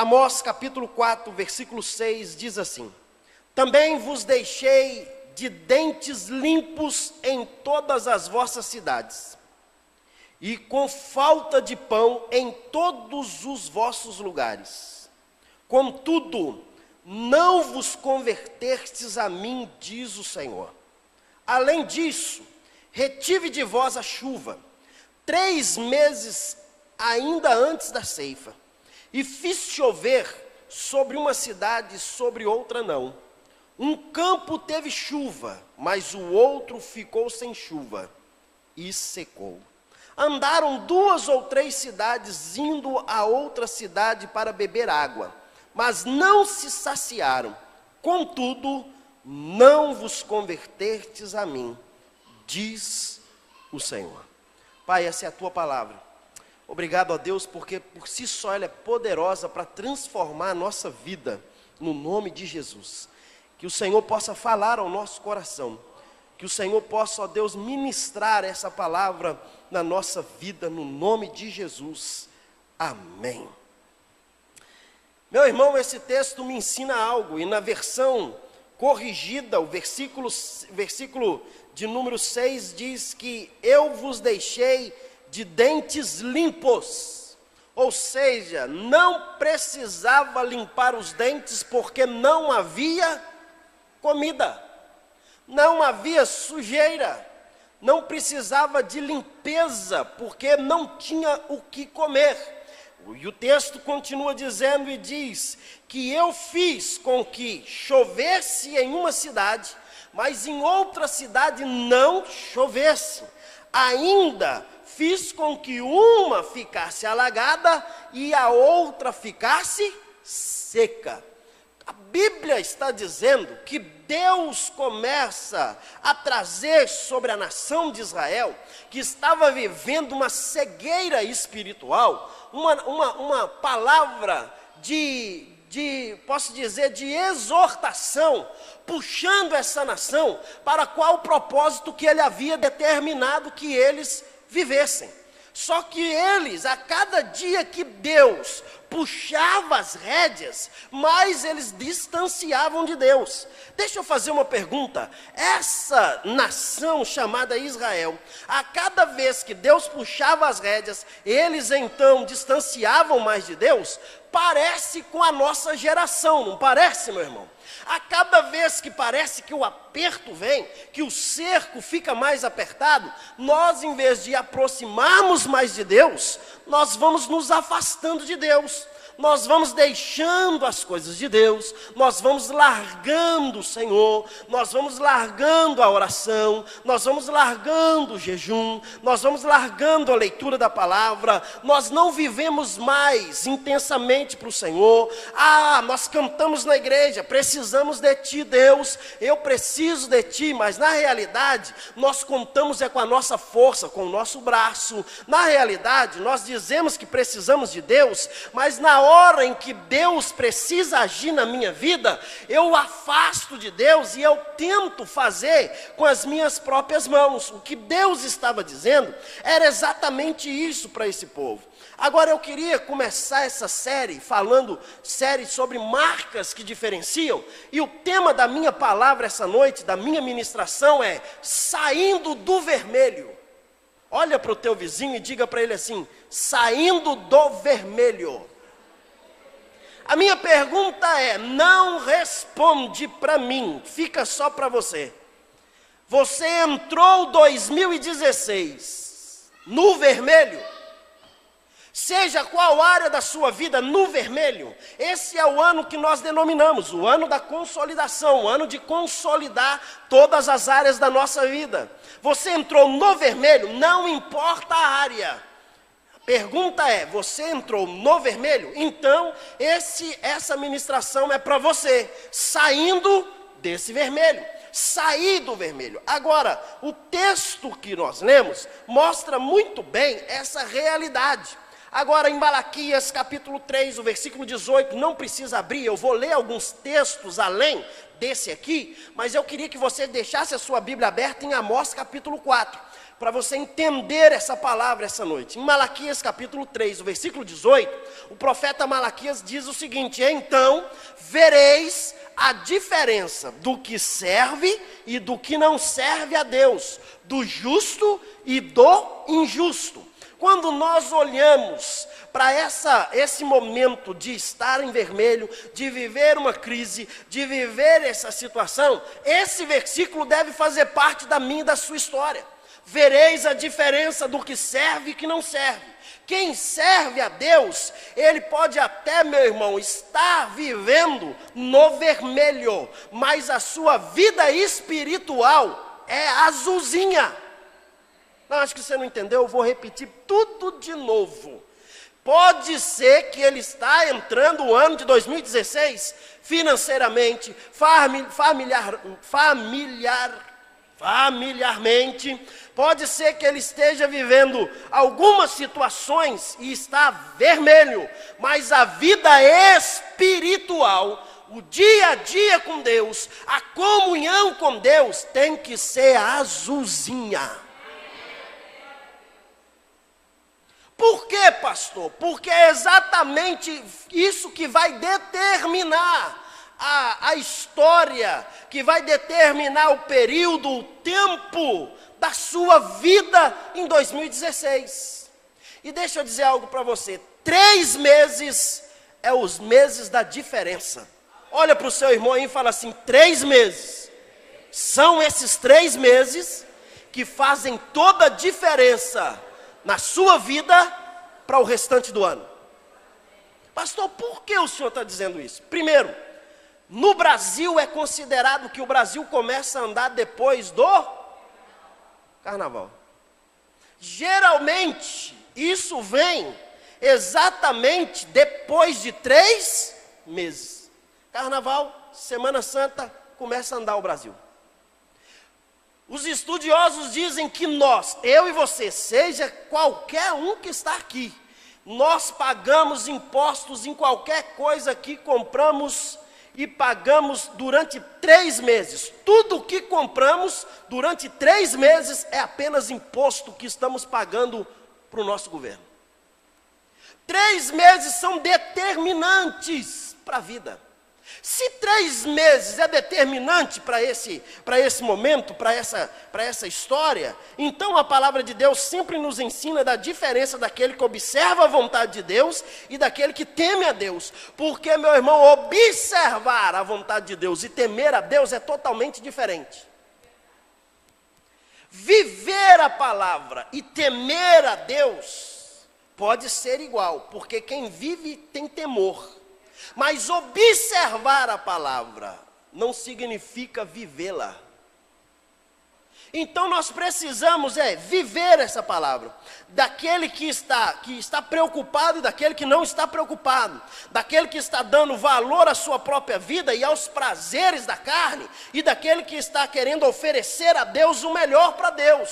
Amós capítulo 4, versículo 6 diz assim: também vos deixei de dentes limpos em todas as vossas cidades, e com falta de pão em todos os vossos lugares. Contudo, não vos convertestes a mim, diz o Senhor. Além disso, retive de vós a chuva, 3 meses ainda antes da ceifa, e fiz chover sobre uma cidade e sobre outra não. Um campo teve chuva, mas o outro ficou sem chuva e secou. Andaram 2 ou 3 cidades indo a outra cidade para beber água, mas não se saciaram. Contudo, não vos convertestes a mim, diz o Senhor. Pai, essa é a tua palavra. Obrigado a Deus, porque por si só ela é poderosa para transformar a nossa vida, no nome de Jesus. Que o Senhor possa falar ao nosso coração, que o Senhor possa, ó Deus, ministrar essa palavra na nossa vida, no nome de Jesus. Amém. Meu irmão, esse texto me ensina algo, e na versão corrigida, o versículo de número 6 diz que eu vos deixei de dentes limpos, ou seja, não precisava limpar os dentes porque não havia comida, não havia sujeira, não precisava de limpeza porque não tinha o que comer. E o texto continua dizendo e diz que eu fiz com que chovesse em uma cidade, mas em outra cidade não chovesse. Ainda fiz com que uma ficasse alagada e a outra ficasse seca. A Bíblia está dizendo que Deus começa a trazer sobre a nação de Israel, que estava vivendo uma cegueira espiritual, uma palavra posso dizer, de exortação, puxando essa nação para qual propósito que ele havia determinado que eles vivessem. Só que eles, a cada dia que Deus puxava as rédeas, mais eles distanciavam de Deus. Deixa eu fazer uma pergunta. Essa nação chamada Israel, a cada vez que Deus puxava as rédeas, eles então distanciavam mais de Deus? Parece com a nossa geração, não parece, meu irmão? A cada vez que parece que o aperto vem, que o cerco fica mais apertado, nós, em vez de aproximarmos mais de Deus, nós vamos nos afastando de Deus. Nós vamos deixando as coisas de Deus, nós vamos largando o Senhor, nós vamos largando a oração, nós vamos largando o jejum, nós vamos largando a leitura da palavra, nós não vivemos mais intensamente para o Senhor. Nós cantamos na igreja, precisamos de Ti, Deus, eu preciso de Ti, mas na realidade, nós contamos com a nossa força, com o nosso braço. Na realidade, nós dizemos que precisamos de Deus, mas na hora em que Deus precisa agir na minha vida, eu afasto de Deus e eu tento fazer com as minhas próprias mãos. O que Deus estava dizendo era exatamente isso para esse povo. Agora eu queria começar essa série sobre marcas que diferenciam, e o tema da minha palavra essa noite, da minha ministração é saindo do vermelho. Olha para o teu vizinho e diga para ele assim: saindo do vermelho. A minha pergunta é, não responde para mim, fica só para você. Você entrou 2016 no vermelho? Seja qual área da sua vida no vermelho, esse é o ano que nós denominamos o ano da consolidação, o ano de consolidar todas as áreas da nossa vida. Você entrou no vermelho, não importa a área. Pergunta é, você entrou no vermelho? Então, essa ministração é para você, saindo desse vermelho, sair do vermelho. Agora, o texto que nós lemos mostra muito bem essa realidade. Agora, em Malaquias capítulo 3, o versículo 18, não precisa abrir, eu vou ler alguns textos além desse aqui, mas eu queria que você deixasse a sua Bíblia aberta em Amós capítulo 4. para você entender essa palavra essa noite. Em Malaquias capítulo 3, o versículo 18, o profeta Malaquias diz o seguinte: então vereis a diferença do que serve e do que não serve a Deus, do justo e do injusto. Quando nós olhamos para esse momento de estar em vermelho, de viver uma crise, de viver essa situação, esse versículo deve fazer parte da minha e da sua história. Vereis a diferença do que serve e que não serve. Quem serve a Deus, ele pode até, meu irmão, estar vivendo no vermelho, mas a sua vida espiritual é azulzinha. Não, acho que você não entendeu, eu vou repetir tudo de novo. Pode ser que ele está entrando o ano de 2016, financeiramente, familiarmente, pode ser que ele esteja vivendo algumas situações e está vermelho, mas a vida espiritual, o dia a dia com Deus, a comunhão com Deus tem que ser azulzinha. Por quê, pastor? Porque é exatamente isso que vai determinar a história, que vai determinar o período, o tempo da sua vida em 2016. E deixa eu dizer algo para você: 3 meses é os meses da diferença. Olha para o seu irmão aí e fala assim: 3 meses. São esses 3 meses que fazem toda a diferença na sua vida para o restante do ano. Pastor, por que o senhor está dizendo isso? Primeiro, no Brasil é considerado que o Brasil começa a andar depois do Carnaval. Geralmente, isso vem exatamente depois de 3 meses. Carnaval, Semana Santa, começa a andar o Brasil. Os estudiosos dizem que nós, eu e você, seja qualquer um que está aqui, nós pagamos impostos em qualquer coisa que compramos e pagamos durante 3 meses. Tudo que compramos durante 3 meses é apenas imposto que estamos pagando para o nosso governo. 3 meses são determinantes para a vida. Se 3 meses é determinante para esse momento, para essa história, então a palavra de Deus sempre nos ensina da diferença daquele que observa a vontade de Deus e daquele que teme a Deus. Porque, meu irmão, observar a vontade de Deus e temer a Deus é totalmente diferente. Viver a palavra e temer a Deus pode ser igual, porque quem vive tem temor. Mas observar a palavra não significa vivê-la. Então nós precisamos viver essa palavra. Daquele que está preocupado e daquele que não está preocupado. Daquele que está dando valor à sua própria vida e aos prazeres da carne. E daquele que está querendo oferecer a Deus o melhor para Deus.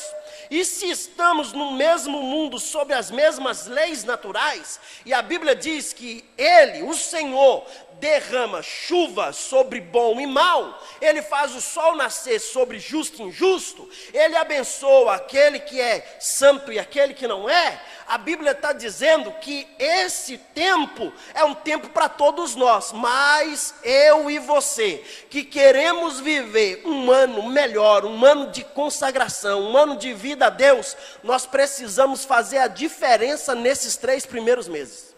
E se estamos no mesmo mundo, sob as mesmas leis naturais, e a Bíblia diz que Ele, o Senhor, derrama chuva sobre bom e mal, Ele faz o sol nascer sobre justo e injusto, Ele abençoa aquele que é santo e aquele que não é. A Bíblia está dizendo que esse tempo é um tempo para todos nós, mas eu e você, que queremos viver um ano melhor, um ano de consagração, um ano de vida a Deus, nós precisamos fazer a diferença nesses 3 primeiros meses.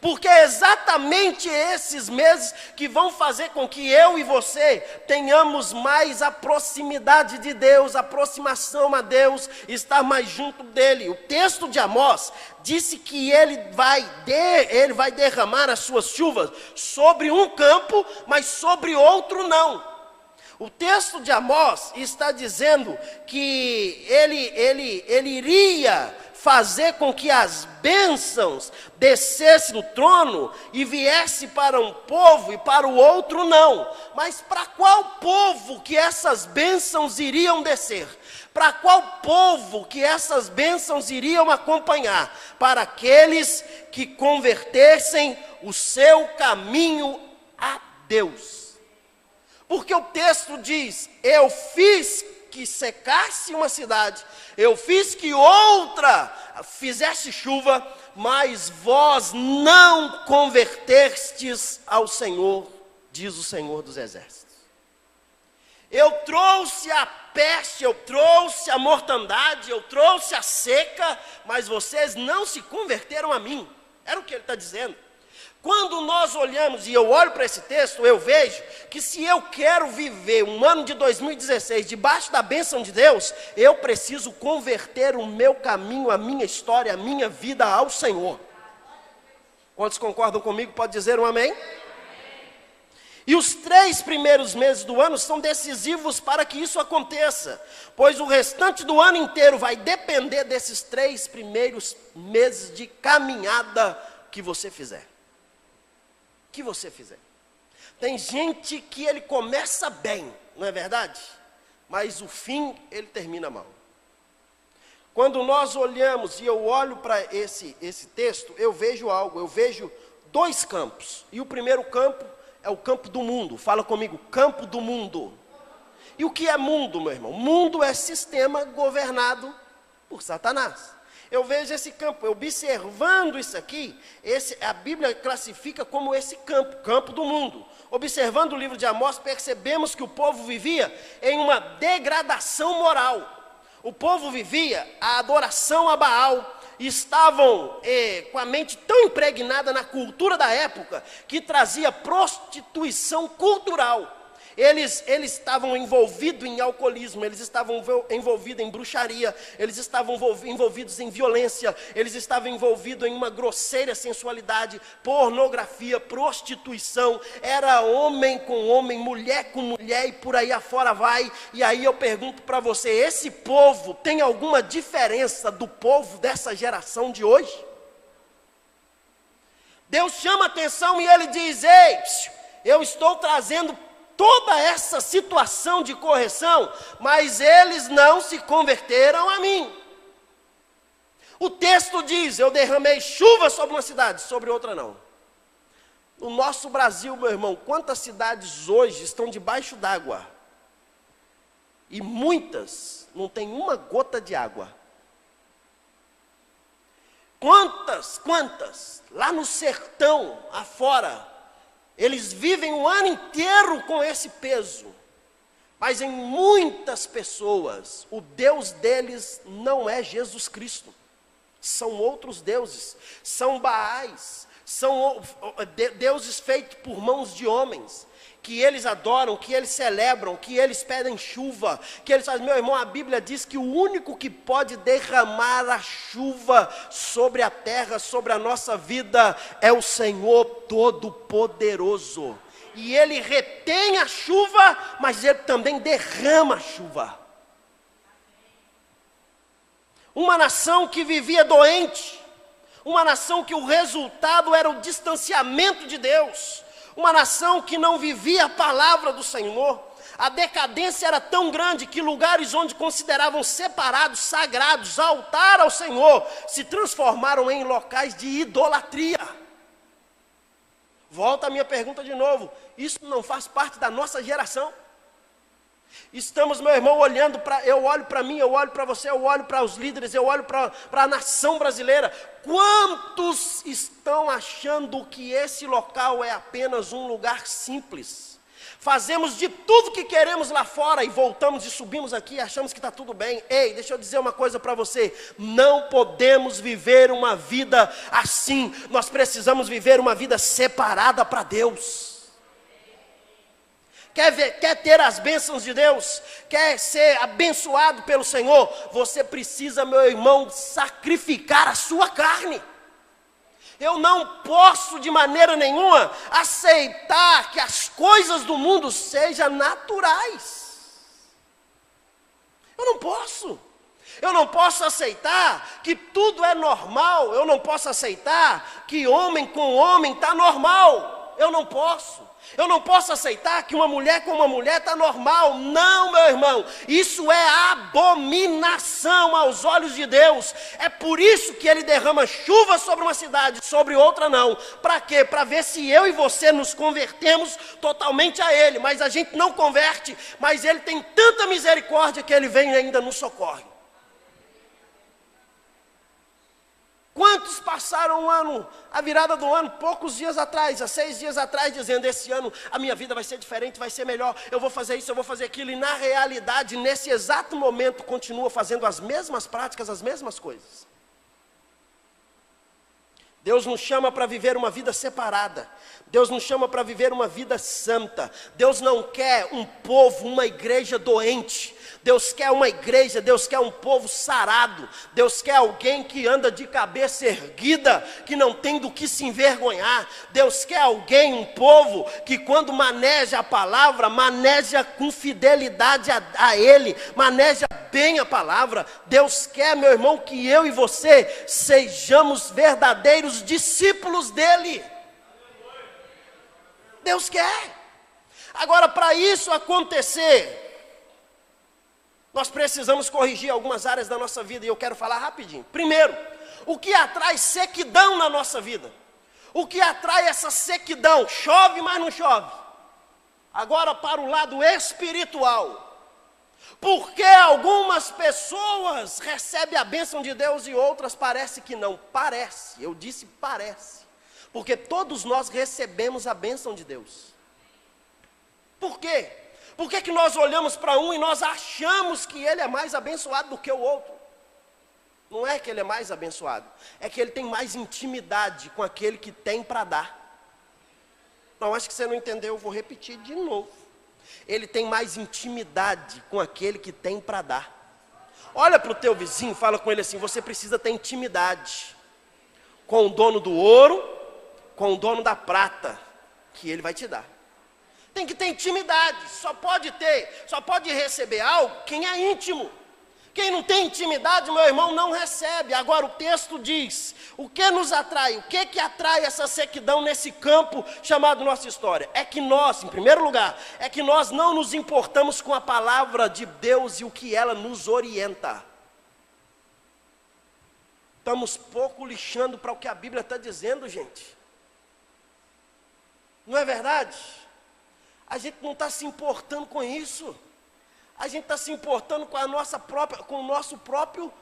Porque é exatamente esses meses que vão fazer com que eu e você tenhamos mais a proximidade de Deus, a aproximação a Deus, estar mais junto dEle. O texto de Amós disse que ele vai derramar as suas chuvas sobre um campo, mas sobre outro não. O texto de Amós está dizendo que ele iria fazer com que as bênçãos descessem do trono e viesse para um povo e para o outro não. Mas para qual povo que essas bênçãos iriam descer? Para qual povo que essas bênçãos iriam acompanhar? Para aqueles que convertessem o seu caminho a Deus. Porque o texto diz: eu fiz que secasse uma cidade, eu fiz que outra fizesse chuva, mas vós não convertestes ao Senhor, diz o Senhor dos Exércitos. Eu trouxe a peste, eu trouxe a mortandade, eu trouxe a seca, mas vocês não se converteram a mim. Era o que ele está dizendo. Quando nós olhamos, e eu olho para esse texto, eu vejo que se eu quero viver um ano de 2016 debaixo da bênção de Deus, eu preciso converter o meu caminho, a minha história, a minha vida ao Senhor. Quantos concordam comigo? Pode dizer um amém? E os 3 primeiros meses do ano são decisivos para que isso aconteça, pois o restante do ano inteiro vai depender desses 3 primeiros meses de caminhada que você fizer. Tem gente que ele começa bem, não é verdade? Mas o fim, ele termina mal. Quando nós olhamos, e eu olho para esse texto, eu vejo algo, eu vejo 2 campos. E o primeiro campo é o campo do mundo. Fala comigo, campo do mundo. E o que é mundo, meu irmão? Mundo é sistema governado por Satanás. Eu vejo esse campo, observando isso aqui, a Bíblia classifica como esse campo do mundo. Observando o livro de Amós, percebemos que o povo vivia em uma degradação moral. O povo vivia a adoração a Baal, estavam com a mente tão impregnada na cultura da época, que trazia prostituição cultural. Eles estavam envolvidos em alcoolismo, eles estavam envolvidos em bruxaria, eles estavam envolvidos em violência, eles estavam envolvidos em uma grosseira sensualidade, pornografia, prostituição. Era homem com homem, mulher com mulher, e por aí afora vai. E aí eu pergunto para você, esse povo tem alguma diferença do povo dessa geração de hoje? Deus chama atenção e ele diz: ei, eu estou trazendo toda essa situação de correção, mas eles não se converteram a mim. O texto diz: eu derramei chuva sobre uma cidade, sobre outra não. No nosso Brasil, meu irmão, quantas cidades hoje estão debaixo d'água? E muitas não tem uma gota de água. Quantas, lá no sertão, afora, eles vivem o ano inteiro com esse peso. Mas em muitas pessoas, o Deus deles não é Jesus Cristo. São outros deuses, são Baais, são deuses feitos por mãos de homens, que eles adoram, que eles celebram, que eles pedem chuva, que eles fazem. Meu irmão, a Bíblia diz que o único que pode derramar a chuva sobre a terra, sobre a nossa vida, é o Senhor Todo-Poderoso. E Ele retém a chuva, mas Ele também derrama a chuva. Uma nação que vivia doente, uma nação que o resultado era o distanciamento de Deus, uma nação que não vivia a palavra do Senhor. A decadência era tão grande que lugares onde consideravam separados, sagrados, altar ao Senhor, se transformaram em locais de idolatria. Volta a minha pergunta de novo: isso não faz parte da nossa geração? Estamos, meu irmão, olhando para, eu olho para mim, eu olho para você, eu olho para os líderes, eu olho para a nação brasileira. Quantos estão achando que esse local é apenas um lugar simples? Fazemos de tudo que queremos lá fora e voltamos e subimos aqui e achamos que está tudo bem. Ei, deixa eu dizer uma coisa para você: não podemos viver uma vida assim. Nós precisamos viver uma vida separada para Deus. Quer ter as bênçãos de Deus? Quer ser abençoado pelo Senhor? Você precisa, meu irmão, sacrificar a sua carne. Eu não posso de maneira nenhuma aceitar que as coisas do mundo sejam naturais. Eu não posso. Eu não posso aceitar que tudo é normal. Eu não posso aceitar que homem com homem está normal. Eu não posso. Eu não posso aceitar que uma mulher com uma mulher está normal. Não, meu irmão. Isso é abominação aos olhos de Deus. É por isso que Ele derrama chuva sobre uma cidade, sobre outra não. Para quê? Para ver se eu e você nos convertemos totalmente a Ele. Mas a gente não converte. Mas Ele tem tanta misericórdia que Ele vem e ainda nos socorre. Quantos passaram um ano, a virada do ano, poucos dias atrás, há 6 dias atrás, dizendo: esse ano a minha vida vai ser diferente, vai ser melhor, eu vou fazer isso, eu vou fazer aquilo, e na realidade, nesse exato momento, continua fazendo as mesmas práticas, as mesmas coisas. Deus nos chama para viver uma vida separada. Deus nos chama para viver uma vida santa. Deus não quer um povo, uma igreja doente. Deus quer uma igreja, Deus quer um povo sarado. Deus quer alguém que anda de cabeça erguida, que não tem do que se envergonhar. Deus quer alguém, um povo, que quando maneja a palavra, maneja com fidelidade a Ele, maneja bem a palavra. Deus quer, meu irmão, que eu e você sejamos verdadeiros discípulos dEle. Deus quer. Agora, para isso acontecer, nós precisamos corrigir algumas áreas da nossa vida, e eu quero falar rapidinho. Primeiro, o que atrai sequidão na nossa vida? O que atrai essa sequidão? Chove, mas não chove. Agora, para o lado espiritual. Porque algumas pessoas recebem a bênção de Deus e outras parece que não. Parece, eu disse parece. Porque todos nós recebemos a bênção de Deus. Por quê? Por que nós olhamos para um e nós achamos que ele é mais abençoado do que o outro? Não é que ele é mais abençoado, é que ele tem mais intimidade com aquele que tem para dar. Não, acho que você não entendeu, eu vou repetir de novo. Ele tem mais intimidade com aquele que tem para dar. Olha para o teu vizinho, fala com ele assim: você precisa ter intimidade com o dono do ouro, com o dono da prata, que ele vai te dar. Tem que ter intimidade, só pode receber algo quem é íntimo. Quem não tem intimidade, meu irmão, não recebe. Agora o texto diz, o que nos atrai? O que atrai essa sequidão nesse campo chamado nossa história? É que nós, em primeiro lugar, é que nós não nos importamos com a palavra de Deus e o que ela nos orienta. Estamos pouco lixando para o que a Bíblia está dizendo, gente. Não é verdade? A gente não está se importando com isso. A gente está se importando com o nosso próprio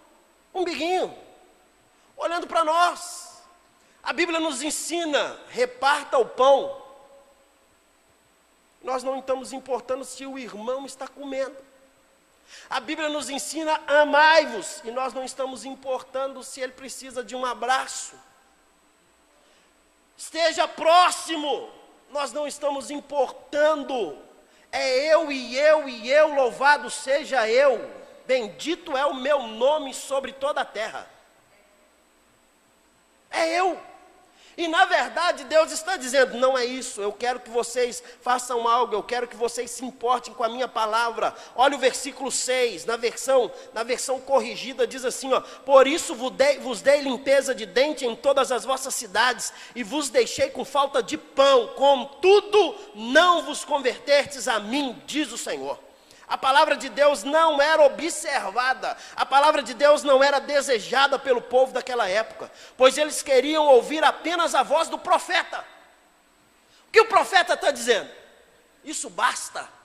umbiguinho, olhando para nós. A Bíblia nos ensina: reparta o pão. Nós não estamos importando se o irmão está comendo. A Bíblia nos ensina: amai-vos, e nós não estamos importando se ele precisa de um abraço. Esteja próximo, nós não estamos importando. É eu e eu e eu, louvado seja eu, bendito é o meu nome sobre toda a terra. É eu. E na verdade Deus está dizendo: não é isso, eu quero que vocês façam algo, eu quero que vocês se importem com a minha palavra. Olha o versículo 6, na versão corrigida diz assim, ó: por isso vos dei limpeza de dente em todas as vossas cidades, e vos deixei com falta de pão, contudo não vos convertertes a mim, diz o Senhor. A palavra de Deus não era observada, a palavra de Deus não era desejada pelo povo daquela época, pois eles queriam ouvir apenas a voz do profeta. O que o profeta está dizendo? Isso basta.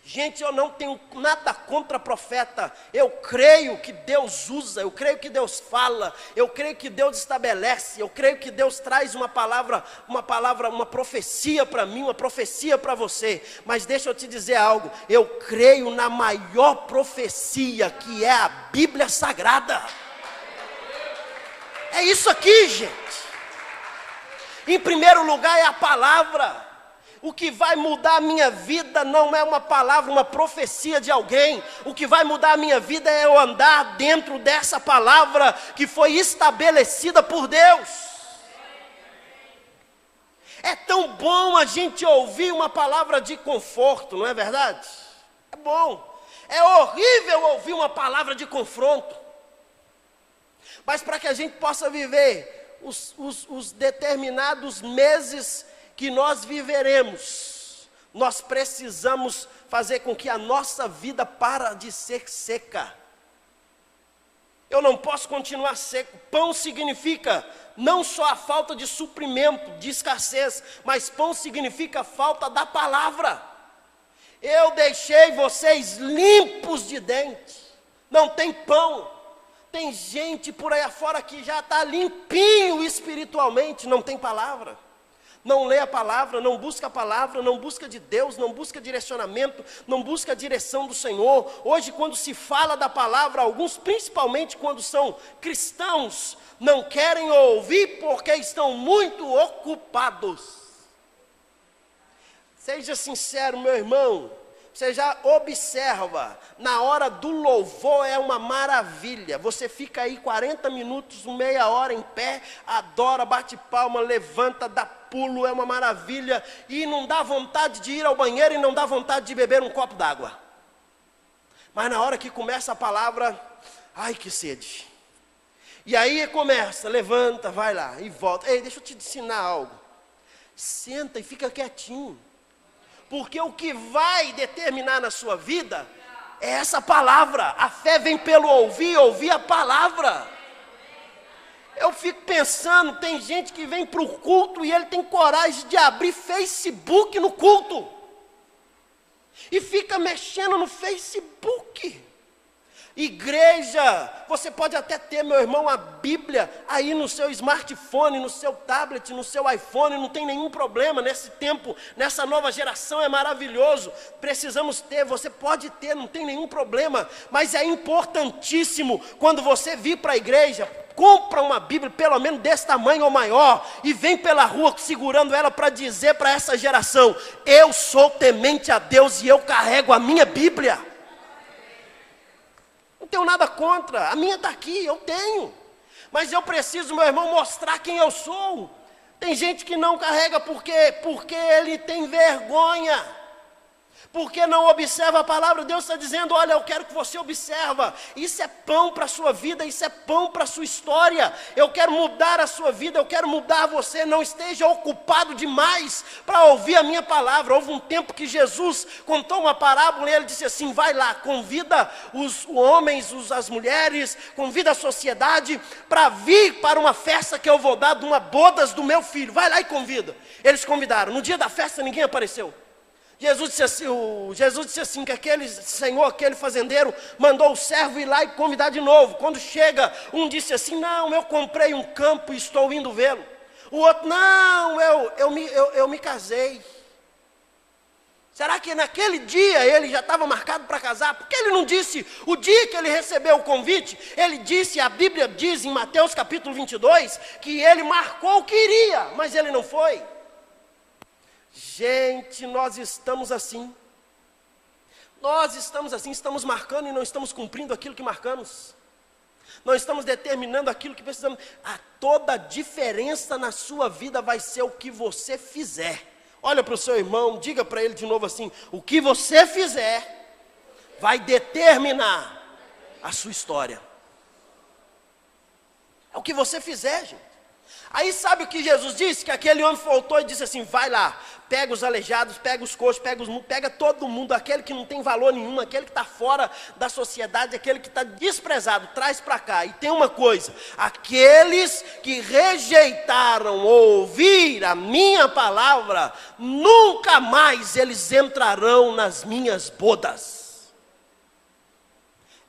Gente, eu não tenho nada contra profeta, eu creio que Deus usa, eu creio que Deus fala, eu creio que Deus estabelece, eu creio que Deus traz uma palavra, uma profecia para mim, uma profecia para você. Mas deixa eu te dizer algo, eu creio na maior profecia, que é a Bíblia Sagrada. É isso aqui, gente. Em primeiro lugar é a palavra. O que vai mudar a minha vida não é uma palavra, uma profecia de alguém. O que vai mudar a minha vida é eu andar dentro dessa palavra que foi estabelecida por Deus. É tão bom a gente ouvir uma palavra de conforto, não é verdade? É bom. É horrível ouvir uma palavra de confronto. Mas para que a gente possa viver os determinados meses que nós viveremos, nós precisamos fazer com que a nossa vida pare de ser seca. Eu não posso continuar seco. Pão significa não só a falta de suprimento, de escassez, mas pão significa a falta da palavra. Eu deixei vocês limpos de dente, não tem pão. Tem gente por aí afora que já está limpinho espiritualmente, não tem palavra. Não lê a palavra, não busca a palavra, não busca de Deus, não busca direcionamento, não busca a direção do Senhor. Hoje, quando se fala da palavra, alguns, principalmente quando são cristãos, não querem ouvir porque estão muito ocupados. Seja sincero, meu irmão, você já observa, na hora do louvor é uma maravilha. Você fica aí 40 minutos, meia hora em pé, adora, bate palma, levanta, dá pulo, é uma maravilha. E não dá vontade de ir ao banheiro e não dá vontade de beber um copo d'água. Mas na hora que começa a palavra, ai que sede. E aí começa, levanta, vai lá e volta. Ei, deixa eu te ensinar algo. Senta e fica quietinho. Porque o que vai determinar na sua vida é essa palavra. A fé vem pelo ouvir, ouvir a palavra. Eu fico pensando, tem gente que vem para o culto e ele tem coragem de abrir Facebook no culto. E fica mexendo no Facebook. Igreja, você pode até ter, meu irmão, a Bíblia aí no seu smartphone, no seu tablet, no seu iPhone, não tem nenhum problema nesse tempo, nessa nova geração, é maravilhoso, precisamos ter, você pode ter, não tem nenhum problema, mas é importantíssimo, quando você vir para a igreja, compra uma Bíblia, pelo menos desse tamanho ou maior, e vem pela rua segurando ela para dizer para essa geração, eu sou temente a Deus e eu carrego a minha Bíblia. Não tenho nada contra, a minha está aqui, eu tenho. Mas eu preciso, meu irmão, mostrar quem eu sou. Tem gente que não carrega porque ele tem vergonha. Porque não observa a palavra. Deus está dizendo, olha, eu quero que você observa. Isso é pão para a sua vida, isso é pão para a sua história. Eu quero mudar a sua vida, eu quero mudar você. Não esteja ocupado demais para ouvir a minha palavra. Houve um tempo que Jesus contou uma parábola e ele disse assim, vai lá, convida os homens, as mulheres, convida a sociedade para vir para uma festa que eu vou dar, de uma bodas do meu filho. Vai lá e convida. Eles convidaram. No dia da festa ninguém apareceu. Jesus disse assim, que aquele senhor, aquele fazendeiro, mandou o servo ir lá e convidar de novo. Quando chega, um disse assim, não, eu comprei um campo e estou indo vê-lo. O outro, não, eu me casei. Será que naquele dia ele já estava marcado para casar? Porque ele não disse, o dia que ele recebeu o convite, ele disse, a Bíblia diz em Mateus capítulo 22, que ele marcou que iria, mas ele não foi. Gente, nós estamos assim. Nós estamos assim, estamos marcando e não estamos cumprindo aquilo que marcamos. Não estamos determinando aquilo que precisamos. Toda a diferença na sua vida vai ser o que você fizer. Olha para o seu irmão, diga para ele de novo assim, o que você fizer vai determinar a sua história. É o que você fizer, gente. Aí sabe o que Jesus disse? Que aquele homem voltou e disse assim, vai lá, pega os aleijados, pega os coxos, pega todo mundo, aquele que não tem valor nenhum, aquele que está fora da sociedade, aquele que está desprezado, traz para cá. E tem uma coisa, aqueles que rejeitaram ouvir a minha palavra, nunca mais eles entrarão nas minhas bodas.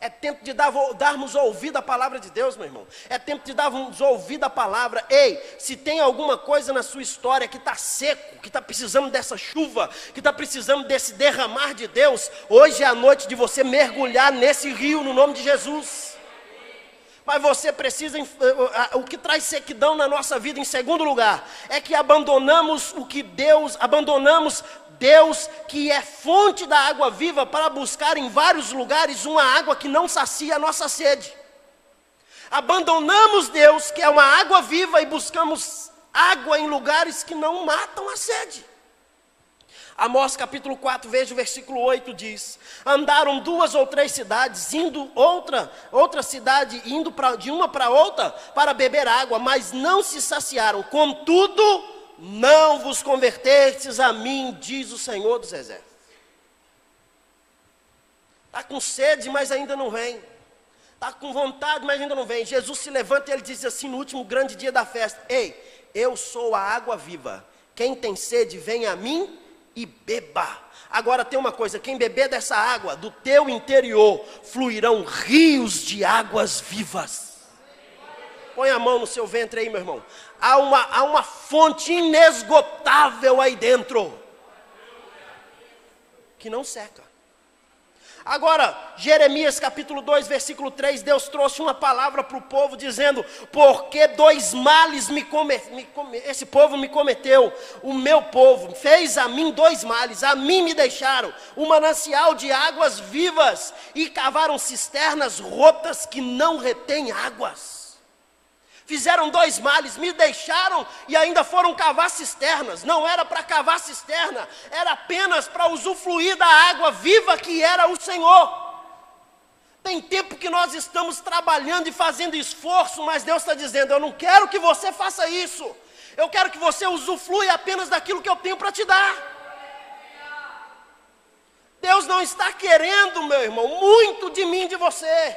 É tempo de darmos ouvido à palavra de Deus, meu irmão. É tempo de darmos ouvido à palavra. Ei, se tem alguma coisa na sua história que está seco, que está precisando dessa chuva, que está precisando desse derramar de Deus, hoje é a noite de você mergulhar nesse rio no nome de Jesus. Mas você precisa, o que traz sequidão na nossa vida em segundo lugar, é que abandonamos Deus que é fonte da água viva para buscar em vários lugares uma água que não sacia a nossa sede. Abandonamos Deus que é uma água viva e buscamos água em lugares que não matam a sede. Amós capítulo 4, veja o versículo 8 diz, andaram 2 ou 3 cidades, indo outra cidade, indo de uma para outra para beber água, mas não se saciaram, contudo, não vos convertestes a mim, diz o Senhor dos Exércitos. Está com sede, mas ainda não vem. Está com vontade, mas ainda não vem. Jesus se levanta e ele diz assim no último grande dia da festa: ei, eu sou a água viva. Quem tem sede, vem a mim e beba. Agora tem uma coisa: quem beber dessa água, do teu interior fluirão rios de águas vivas. Põe a mão no seu ventre aí, meu irmão. Há uma fonte inesgotável aí dentro, que não seca. Agora, Jeremias capítulo 2, versículo 3, Deus trouxe uma palavra para o povo dizendo: porque dois males esse povo me cometeu, o meu povo fez a mim dois males, a mim me deixaram um manancial de águas vivas e cavaram cisternas rotas que não retêm águas. Fizeram dois males, me deixaram e ainda foram cavar cisternas. Não era para cavar cisterna, era apenas para usufruir da água viva que era o Senhor. Tem tempo que nós estamos trabalhando e fazendo esforço, mas Deus está dizendo: eu não quero que você faça isso. Eu quero que você usufrui apenas daquilo que eu tenho para te dar. Deus não está querendo, meu irmão, muito de mim e de você.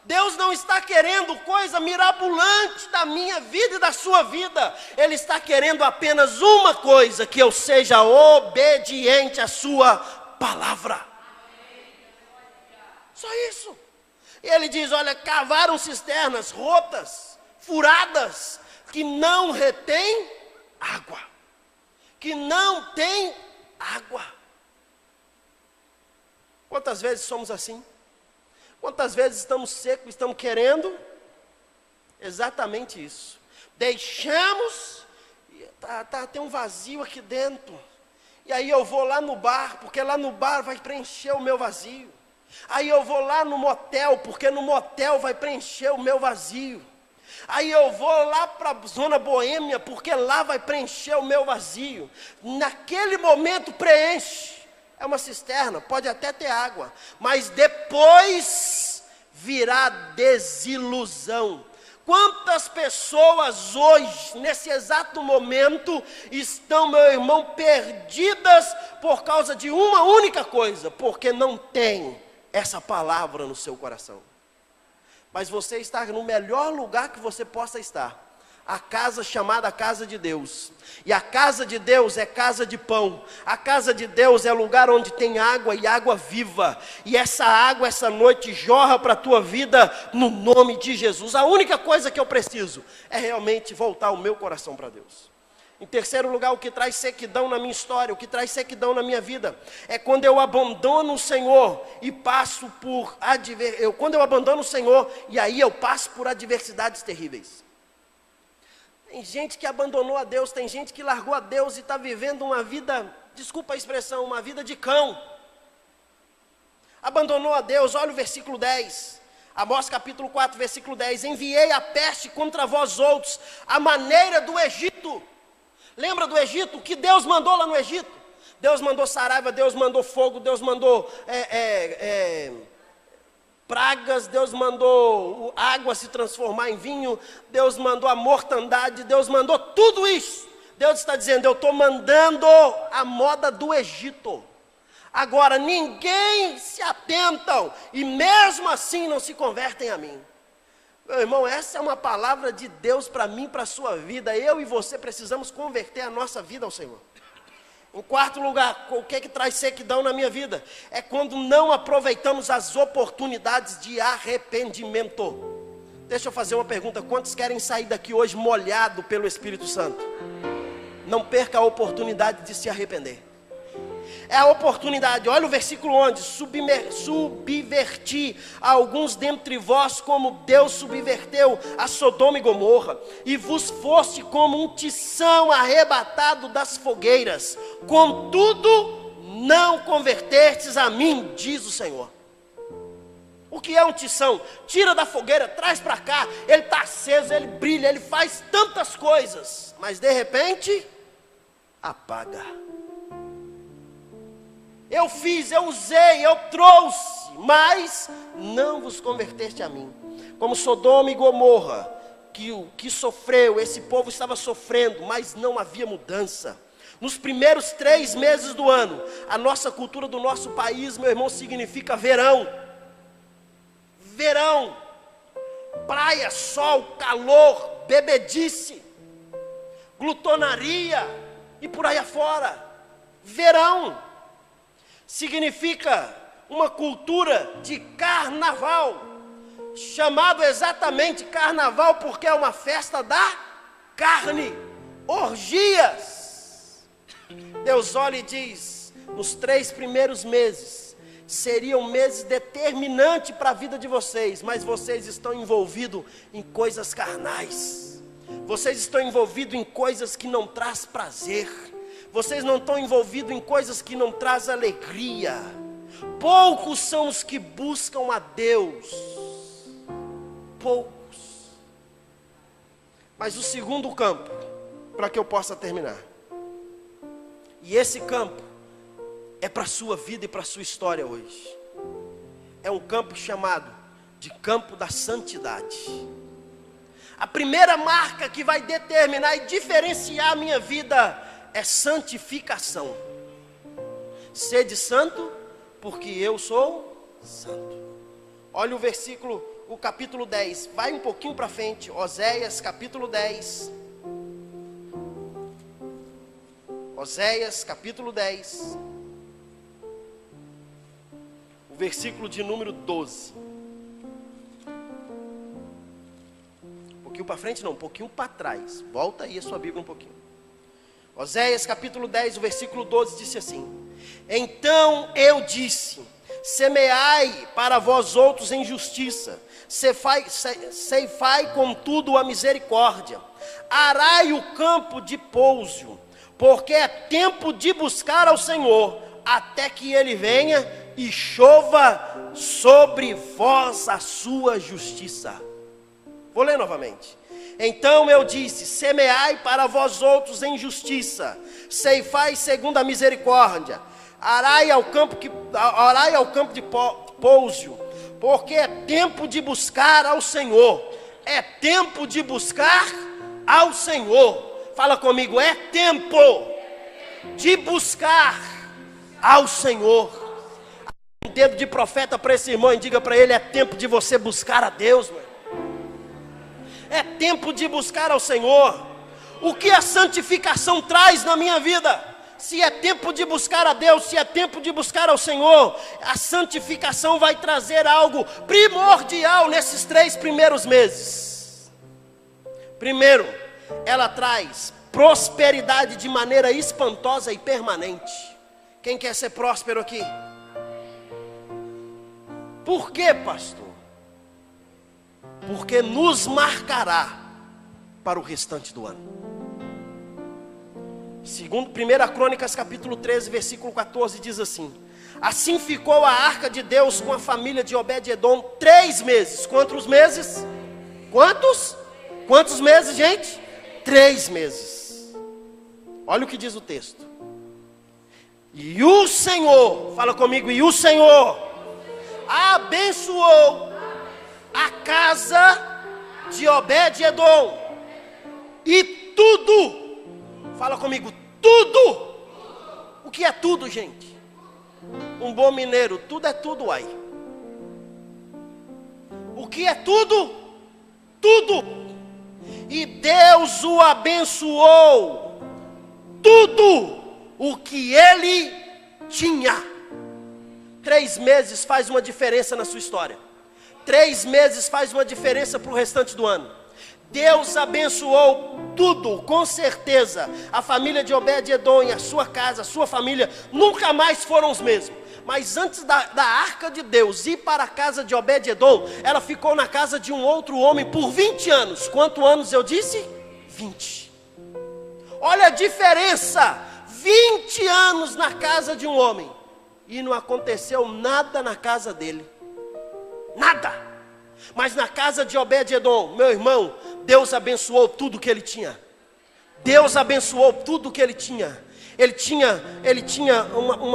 Deus não está querendo coisa mirabolante da minha vida e da sua vida. Ele está querendo apenas uma coisa: que eu seja obediente à sua palavra. Só isso. E ele diz: olha, cavaram cisternas rotas, furadas, que não retém água. Que não tem água. Quantas vezes somos assim? Quantas vezes estamos secos, estamos querendo exatamente isso. Deixamos, tem um vazio aqui dentro. E aí eu vou lá no bar, porque lá no bar vai preencher o meu vazio. Aí eu vou lá no motel, porque no motel vai preencher o meu vazio. Aí eu vou lá para a zona boêmia, porque lá vai preencher o meu vazio. Naquele momento preenche. É uma cisterna, pode até ter água, mas depois virá desilusão. Quantas pessoas hoje, nesse exato momento, estão, meu irmão, perdidas por causa de uma única coisa: porque não tem essa palavra no seu coração. Mas você está no melhor lugar que você possa estar. A casa chamada casa de Deus. E a casa de Deus é casa de pão. A casa de Deus é lugar onde tem água e água viva. E essa água essa noite jorra para a tua vida no nome de Jesus. A única coisa que eu preciso é realmente voltar o meu coração para Deus. Em terceiro lugar, o que traz sequidão na minha história, o que traz sequidão na minha vida, é quando eu abandono o Senhor e passo por quando eu abandono o Senhor e aí eu passo por adversidades terríveis. Tem gente que abandonou a Deus, tem gente que largou a Deus e está vivendo uma vida, desculpa a expressão, uma vida de cão. Abandonou a Deus. Olha o versículo 10. Amós capítulo 4, versículo 10. Enviei a peste contra vós outros, a maneira do Egito. Lembra do Egito? O que Deus mandou lá no Egito? Deus mandou saraiva, Deus mandou fogo, Deus mandou pragas, Deus mandou água se transformar em vinho, Deus mandou a mortandade, Deus mandou tudo isso. Deus está dizendo: eu estou mandando a moda do Egito. Agora ninguém se atentam e mesmo assim não se convertem a mim. Meu irmão, essa é uma palavra de Deus para mim, para a sua vida. Eu e você precisamos converter a nossa vida ao Senhor. Em quarto lugar, o que traz sequidão na minha vida? É quando não aproveitamos as oportunidades de arrependimento. Deixa eu fazer uma pergunta: quantos querem sair daqui hoje molhado pelo Espírito Santo? Não perca a oportunidade de se arrepender. É a oportunidade. Olha o versículo 11: subverti a alguns dentre vós, como Deus subverteu a Sodoma e Gomorra, e vos foste como um tição arrebatado das fogueiras, contudo não convertestes a mim, diz o Senhor. O que é um tição? Tira da fogueira, traz para cá, ele está aceso, ele brilha, ele faz tantas coisas, mas de repente apaga. Eu fiz, eu usei, eu trouxe, mas não vos converteste a mim. Como Sodoma e Gomorra, que sofreu, esse povo estava sofrendo, mas não havia mudança. Nos primeiros 3 meses do ano, a nossa cultura do nosso país, meu irmão, significa verão. Verão, praia, sol, calor, bebedice, glutonaria e por aí afora. Verão significa uma cultura de carnaval, chamado exatamente carnaval porque é uma festa da carne, orgias. Deus olha e diz, nos 3 primeiros meses, seriam meses determinantes para a vida de vocês, mas vocês estão envolvidos em coisas carnais, vocês estão envolvidos em coisas que não traz prazer, vocês não estão envolvidos em coisas que não traz alegria. Poucos são os que buscam a Deus, poucos. Mas o segundo campo, para que eu possa terminar, e esse campo é para a sua vida e para a sua história hoje, é um campo chamado de campo da santidade. A primeira marca que vai determinar e diferenciar a minha vida é santificação. Sede santo, porque eu sou santo. Olha o versículo, o capítulo 10, vai um pouquinho para frente, Oséias capítulo 10. Oséias capítulo 10, o versículo de número 12. Um pouquinho para frente não, um pouquinho para trás. Volta aí a sua Bíblia um pouquinho. Oséias capítulo 10, o versículo 12 disse assim: Então eu disse, semeai para vós outros em justiça, ceifai contudo a misericórdia, arai o campo de pouso, porque é tempo de buscar ao Senhor, até que Ele venha e chova sobre vós a sua justiça. Vou ler novamente. Então eu disse, semeai para vós outros em justiça, ceifai segundo a misericórdia, arai ao campo de pouso, porque é tempo de buscar ao Senhor, é tempo de buscar ao Senhor. Fala comigo, é tempo de buscar ao Senhor. Um dedo de profeta para esse irmão e diga para ele, é tempo de você buscar a Deus, mano. É tempo de buscar ao Senhor. O que a santificação traz na minha vida? Se é tempo de buscar a Deus, se é tempo de buscar ao Senhor, a santificação vai trazer algo primordial nesses 3 primeiros meses. Primeiro, ela traz prosperidade de maneira espantosa e permanente. Quem quer ser próspero aqui? Por quê, pastor? Porque nos marcará para o restante do ano. Segundo 1 Crônicas capítulo 13, versículo 14 diz assim: Assim ficou a arca de Deus com a família de Obed-edom 3 meses. Quantos meses? Quantos meses, gente? 3 meses. Olha o que diz o texto. E o Senhor, fala comigo, e o Senhor abençoou a casa de Obed-edom e tudo, fala comigo, tudo. O que é tudo, gente? Um bom mineiro, tudo é tudo, ai. O que é tudo? Tudo. E Deus o abençoou, tudo o que ele tinha. 3 meses faz uma diferença na sua história. 3 meses faz uma diferença para o restante do ano. Deus abençoou tudo, com certeza. A família de Obed-edom e a sua casa, a sua família, nunca mais foram os mesmos. Mas antes da arca de Deus ir para a casa de Obed-edom, ela ficou na casa de um outro homem por 20 anos. Quantos anos eu disse? 20. Olha a diferença. 20 anos na casa de um homem. E não aconteceu nada na casa dele. Nada. Mas na casa de Obed-edom, meu irmão, Deus abençoou tudo que ele tinha. Deus abençoou tudo que ele tinha. Ele tinha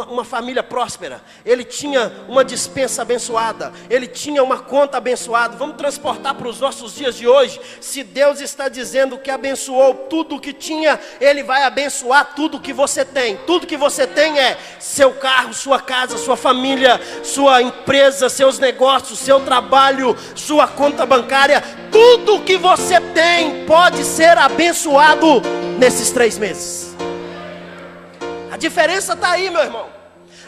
uma família próspera. Ele tinha uma despensa abençoada. Ele tinha uma conta abençoada. Vamos transportar para os nossos dias de hoje. Se Deus está dizendo que abençoou tudo o que tinha, Ele vai abençoar tudo o que você tem. Tudo que você tem é seu carro, sua casa, sua família, sua empresa, seus negócios, seu trabalho, sua conta bancária. Tudo que você tem pode ser abençoado nesses 3 meses. A diferença está aí, meu irmão.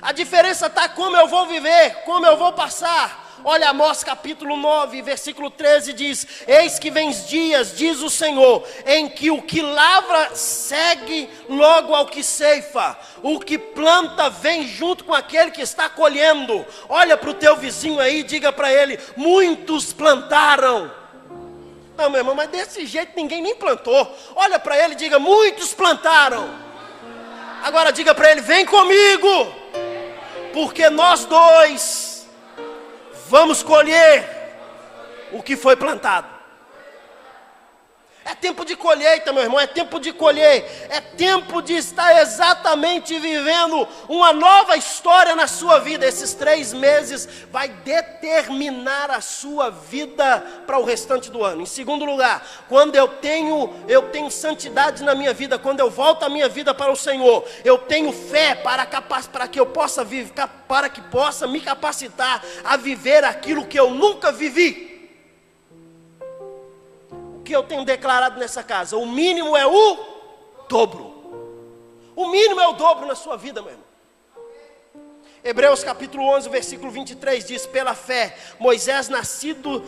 A diferença está como eu vou viver, como eu vou passar. Olha, Amós capítulo 9, versículo 13 diz: eis que vem dias, diz o Senhor, em que o que lavra segue logo ao que ceifa. O que planta vem junto com aquele que está colhendo. Olha para o teu vizinho aí e diga para ele: muitos plantaram. Não, meu irmão, mas desse jeito ninguém nem plantou. Olha para ele e diga: muitos plantaram. Agora diga para ele: vem comigo, porque nós dois vamos colher o que foi plantado. É tempo de colheita, meu irmão, é tempo de colher, é tempo de estar exatamente vivendo uma nova história na sua vida. Esses 3 meses vai determinar a sua vida para o restante do ano. Em segundo lugar, quando eu tenho santidade na minha vida, quando eu volto a minha vida para o Senhor, eu tenho fé para que eu possa viver, para que possa me capacitar a viver aquilo que eu nunca vivi. Que eu tenho declarado nessa casa: o mínimo é o dobro. O mínimo é o dobro na sua vida, meu irmão. Hebreus capítulo 11, versículo 23 diz: pela fé, Moisés nascido,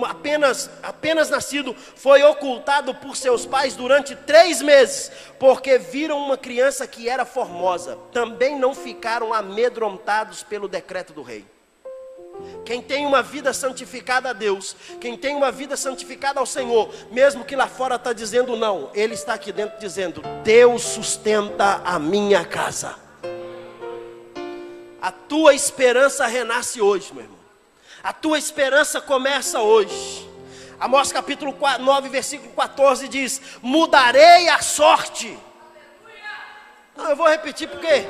apenas nascido, foi ocultado por seus pais durante 3 meses, porque viram uma criança que era formosa. Também não ficaram amedrontados pelo decreto do rei. Quem tem uma vida santificada a Deus, quem tem uma vida santificada ao Senhor, mesmo que lá fora está dizendo não, ele está aqui dentro dizendo: Deus sustenta a minha casa. A tua esperança renasce hoje, meu irmão. A tua esperança começa hoje. Amós capítulo 9, versículo 14 diz: mudarei a sorte. Não, eu vou repetir porque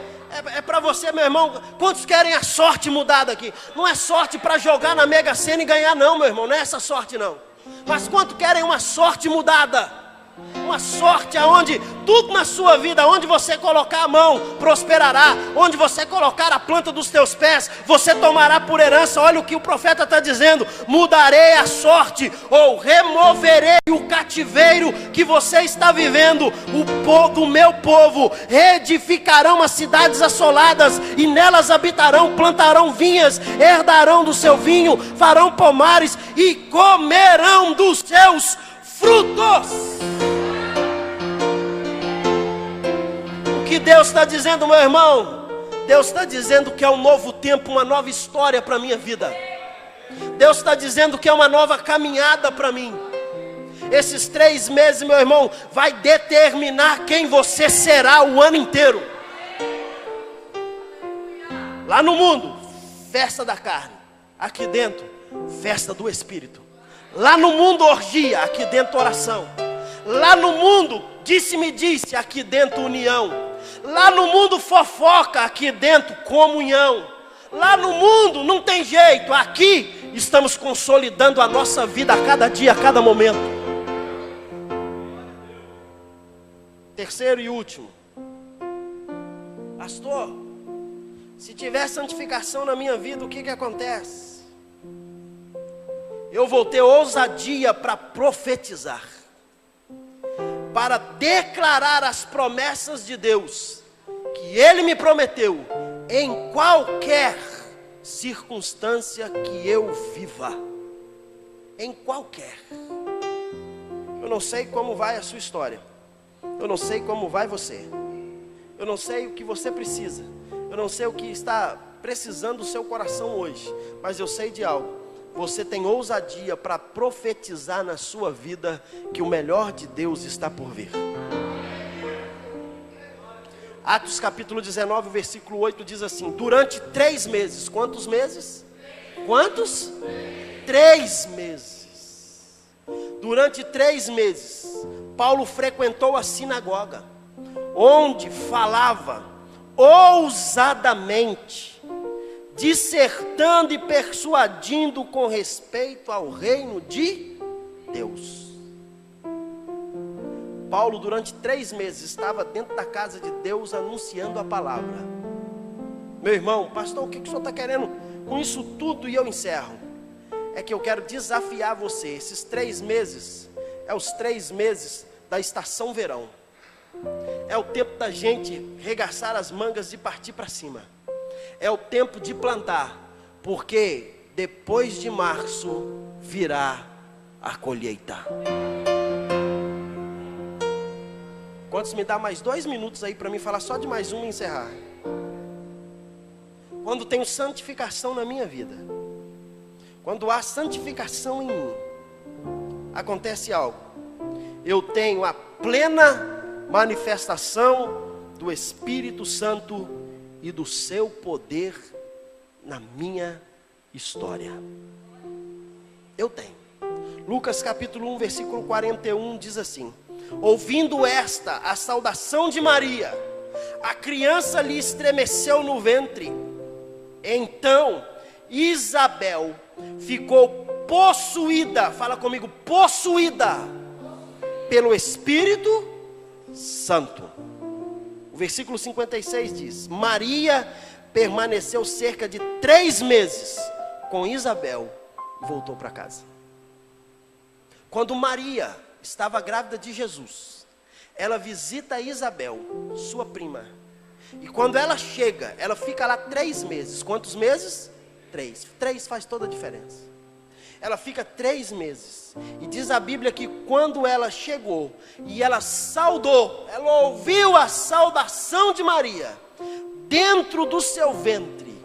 é para você, meu irmão. Quantos querem a sorte mudada aqui? Não é sorte para jogar na Mega Sena e ganhar não, meu irmão. Não é essa sorte não. Mas quantos querem uma sorte mudada? Uma sorte aonde tudo na sua vida, onde você colocar a mão, prosperará. Onde você colocar a planta dos teus pés, você tomará por herança. Olha o que o profeta está dizendo: mudarei a sorte, ou removerei o cativeiro que você está vivendo. O meu povo reedificarão as cidades assoladas, e nelas habitarão, plantarão vinhas, herdarão do seu vinho, farão pomares e comerão dos seus frutos. O que Deus está dizendo, meu irmão? Deus está dizendo que é um novo tempo, uma nova história para a minha vida. Deus está dizendo que é uma nova caminhada para mim. Esses 3 meses, meu irmão, vai determinar quem você será o ano inteiro. Lá no mundo, festa da carne. Aqui dentro, festa do Espírito. Lá no mundo, orgia. Aqui dentro, oração. Lá no mundo, disse-me disse. Aqui dentro, união. Lá no mundo, fofoca. Aqui dentro, comunhão. Lá no mundo não tem jeito. Aqui estamos consolidando a nossa vida a cada dia, a cada momento. Terceiro e último. Pastor, se tiver santificação na minha vida, o que acontece? Eu vou ter ousadia para profetizar, para declarar as promessas de Deus, que Ele me prometeu, em qualquer circunstância que eu viva. Em qualquer. Eu não sei como vai a sua história. Eu não sei como vai você. Eu não sei o que você precisa. Eu não sei o que está precisando do seu coração hoje. Mas eu sei de algo. Você tem ousadia para profetizar na sua vida que o melhor de Deus está por vir. Atos capítulo 19, versículo 8 diz assim: durante 3 meses, quantos meses? Quantos? 3 meses. Durante 3 meses, Paulo frequentou a sinagoga, onde falava ousadamente, dissertando e persuadindo com respeito ao reino de Deus. Paulo, durante 3 meses, estava dentro da casa de Deus anunciando a palavra. Meu irmão, pastor, o que o senhor está querendo com isso tudo? E eu encerro. É que eu quero desafiar você. Esses 3 meses, é os 3 meses da estação verão. É o tempo da gente regaçar as mangas e partir para cima. É o tempo de plantar, porque depois de março virá a colheita. Quantos me dá mais 2 minutos aí para mim falar só de mais um e encerrar? Quando tenho santificação na minha vida, quando há santificação em mim, acontece algo. Eu tenho a plena manifestação do Espírito Santo e do seu poder na minha história. Eu tenho. Lucas capítulo 1, versículo 41 diz assim: ouvindo esta, a saudação de Maria, a criança lhe estremeceu no ventre. Então Isabel ficou possuída, fala comigo, possuída pelo Espírito Santo. O versículo 56 diz: Maria permaneceu cerca de 3 meses com Isabel e voltou para casa. Quando Maria estava grávida de Jesus, ela visita Isabel, sua prima. E quando ela chega, ela fica lá 3 meses. Quantos meses? 3. 3 faz toda a diferença. Ela fica 3 meses. E diz a Bíblia que quando ela chegou e ela saudou, ela ouviu a saudação de Maria, dentro do seu ventre,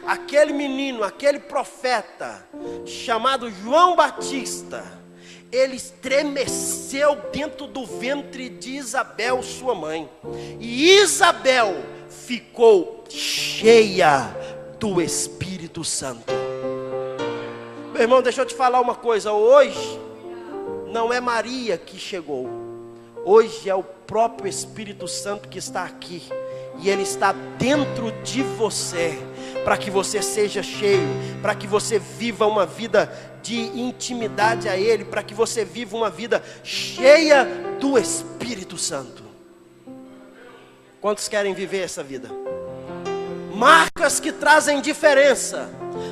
aquele menino, aquele profeta, chamado João Batista, ele estremeceu dentro do ventre de Isabel, sua mãe. E Isabel ficou cheia do Espírito Santo. Meu irmão, deixa eu te falar uma coisa. Hoje não é Maria que chegou. Hoje é o próprio Espírito Santo que está aqui. E ele está dentro de você, para que você seja cheio, para que você viva uma vida de intimidade a Ele, para que você viva uma vida cheia do Espírito Santo. Quantos querem viver essa vida? Marcas que trazem diferença,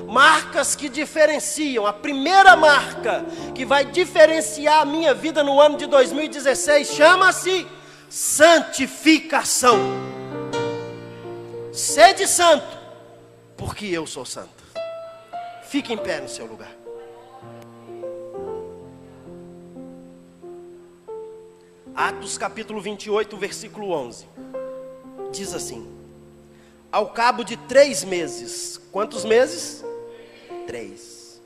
marcas que diferenciam. A primeira marca que vai diferenciar a minha vida no ano de 2016 chama-se santificação. Sede santo, porque eu sou santo. Fique em pé no seu lugar. Atos capítulo 28, versículo 11. Diz assim: ao cabo de 3 meses. Quantos meses? 3.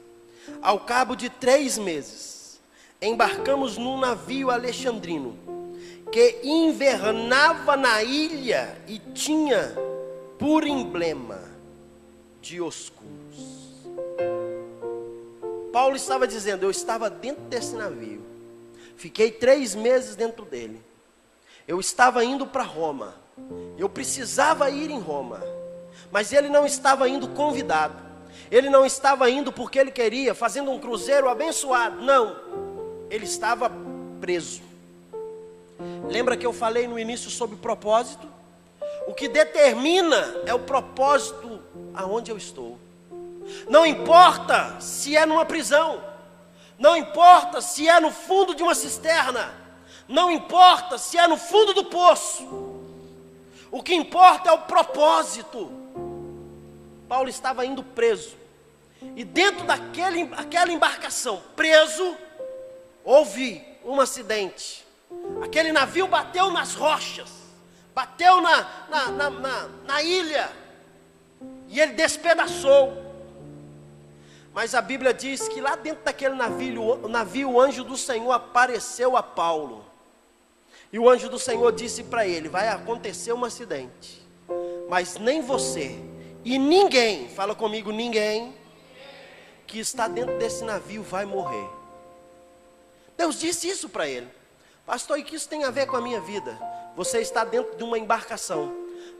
Ao cabo de 3 meses, embarcamos num navio alexandrino, que invernava na ilha e tinha por emblema Dioscuros. Paulo estava dizendo: eu estava dentro desse navio, fiquei 3 meses dentro dele, eu estava indo para Roma, eu precisava ir em Roma, mas ele não estava indo convidado, ele não estava indo porque ele queria, fazendo um cruzeiro abençoado, não, ele estava preso. Lembra que eu falei no início sobre propósito? O que determina é o propósito aonde eu estou. Não importa se é numa prisão, não importa se é no fundo de uma cisterna, não importa se é no fundo do poço. O que importa é o propósito. Paulo estava indo preso, e dentro daquela embarcação, preso, houve um acidente. Aquele navio bateu nas rochas, bateu na ilha, e ele despedaçou. Mas a Bíblia diz que lá dentro daquele navio, o anjo do Senhor apareceu a Paulo. E o anjo do Senhor disse para ele: vai acontecer um acidente, mas nem você e ninguém, fala comigo, ninguém que está dentro desse navio vai morrer. Deus disse isso para ele. Pastor, e o que isso tem a ver com a minha vida? Você está dentro de uma embarcação.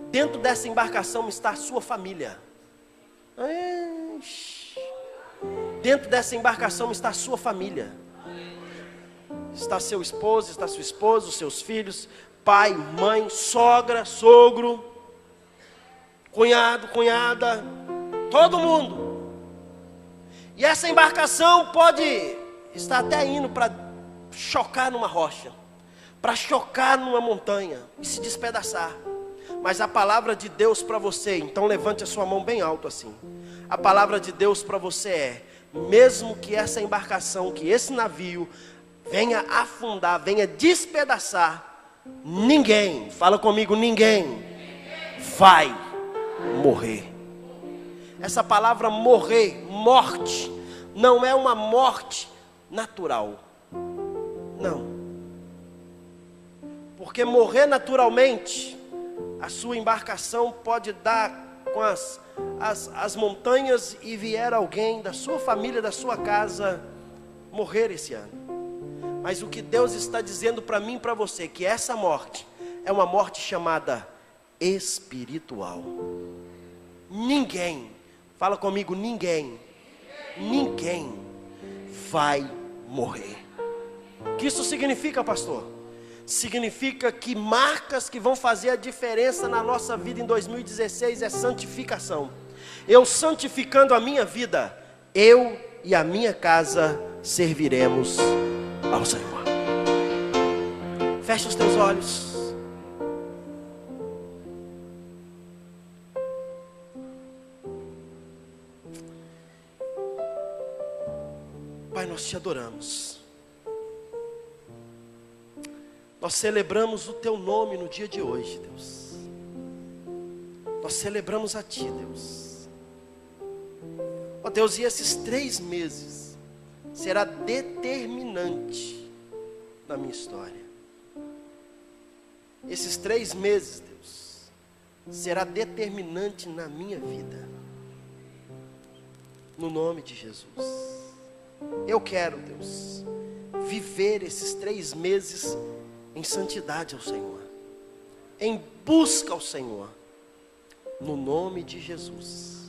Dentro dessa embarcação está a sua família. Dentro dessa embarcação está a sua família. Está seu esposo, está sua esposa, os seus filhos, pai, mãe, sogra, sogro, cunhado, cunhada, todo mundo. E essa embarcação pode estar até indo para chocar numa rocha, para chocar numa montanha e se despedaçar. Mas a palavra de Deus para você, então levante a sua mão bem alto assim. A palavra de Deus para você é: mesmo que essa embarcação, que esse navio venha afundar, venha despedaçar, ninguém, fala comigo, ninguém vai morrer. Essa palavra morrer, morte, não é uma morte natural. Não. Porque morrer naturalmente, a sua embarcação pode dar com as montanhas e vier alguém da sua família, da sua casa, morrer esse ano. Mas o que Deus está dizendo para mim e para você, que essa morte é uma morte chamada espiritual. Ninguém, fala comigo, ninguém vai morrer. O que isso significa, pastor? Significa que marcas que vão fazer a diferença na nossa vida em 2016 é santificação. Eu santificando a minha vida, eu e a minha casa serviremos ao Senhor. Fecha os teus olhos. Pai, nós te adoramos. Nós celebramos o teu nome no dia de hoje, Deus. Nós celebramos a ti, Deus. Ó Deus, e esses 3 meses será determinante na minha história. Esses 3 meses, Deus, será determinante na minha vida. No nome de Jesus. Eu quero, Deus, viver esses 3 meses em santidade ao Senhor, em busca ao Senhor, no nome de Jesus.